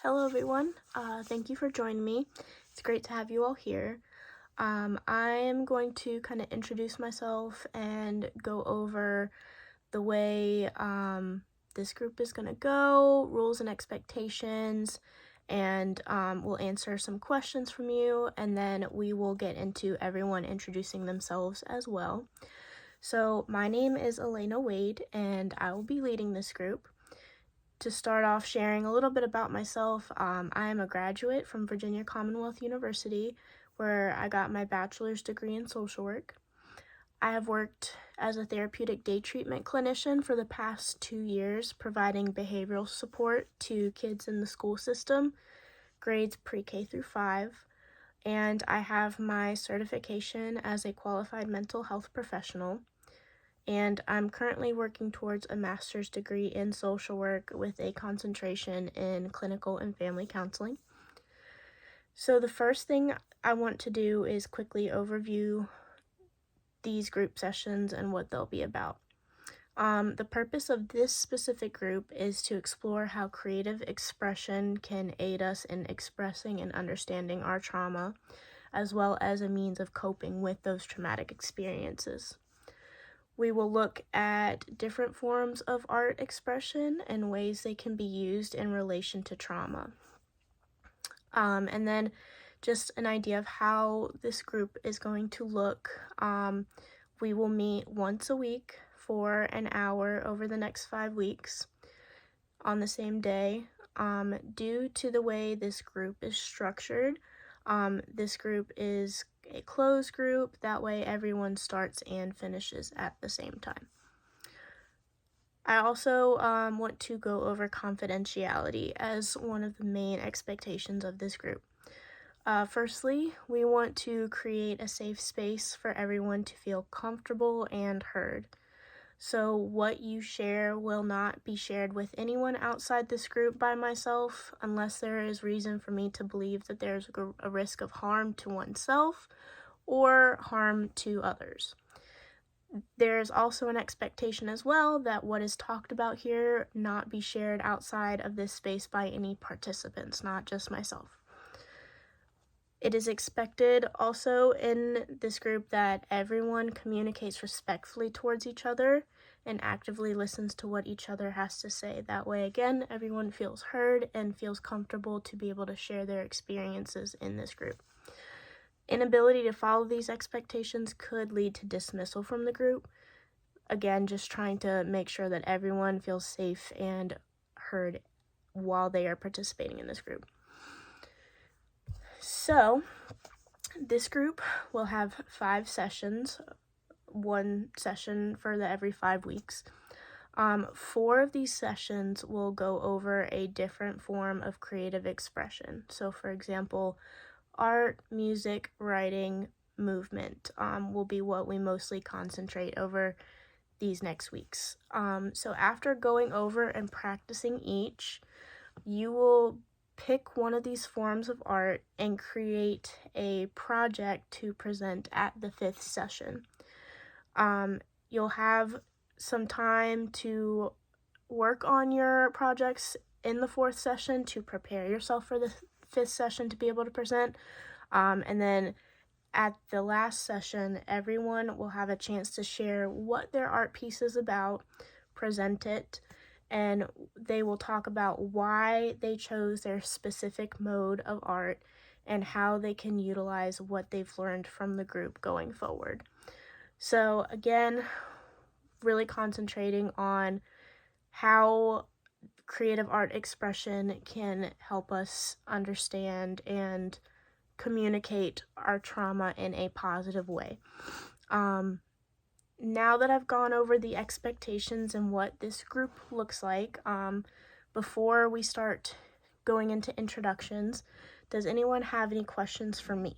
Hello everyone, thank you for joining me. It's great to have you all here. I am going to kind of introduce myself and go over the way this group is going to go, rules and expectations, and we'll answer some questions from you, and then we will get into everyone introducing themselves as well. So my name is Elena Wade, and I will be leading this group. To start off sharing a little bit about myself, I am a graduate from Virginia Commonwealth University, where I got my bachelor's degree in social work. I have worked as a therapeutic day treatment clinician for the past 2 years, providing behavioral support to kids in the school system, grades pre-K through 5, and I have my certification as a qualified mental health professional. And I'm currently working towards a master's degree in social work with a concentration in clinical and family counseling. So the first thing I want to do is quickly overview these group sessions and what they'll be about. The purpose of this specific group is to explore how creative expression can aid us in expressing and understanding our trauma, as well as a means of coping with those traumatic experiences. We will look at different forms of art expression and ways they can be used in relation to trauma. And then just an idea of how this group is going to look. We will meet once a week for an hour over the next 5 weeks on the same day. Due to the way this group is structured, this group is a closed group. That way everyone starts and finishes at the same time. I also want to go over confidentiality as one of the main expectations of this group. Firstly, we want to create a safe space for everyone to feel comfortable and heard. So what you share will not be shared with anyone outside this group by myself unless there is reason for me to believe that there's a risk of harm to oneself or harm to others. There's also an expectation as well that what is talked about here not be shared outside of this space by any participants, not just myself. It is expected also in this group that everyone communicates respectfully towards each other and actively listens to what each other has to say. That way, again, everyone feels heard and feels comfortable to be able to share their experiences in this group. Inability to follow these expectations could lead to dismissal from the group. Again, just trying to make sure that everyone feels safe and heard while they are participating in this group. So, this group will have 5 sessions, 1 session for every 5 weeks. 4 of these sessions will go over a different form of creative expression. So, for example, art, music, writing, movement will be what we mostly concentrate over these next weeks. So after going over and practicing each, you will pick one of these forms of art and create a project to present at the 5th session. You'll have some time to work on your projects in the 4th session to prepare yourself for the 5th session to be able to present. And then at the last session, everyone will have a chance to share what their art piece is about, present it, and they will talk about why they chose their specific mode of art and how they can utilize what they've learned from the group going forward. So again, really concentrating on how creative art expression can help us understand and communicate our trauma in a positive way. Now that I've gone over the expectations and what this group looks like, before we start going into introductions, does anyone have any questions for me?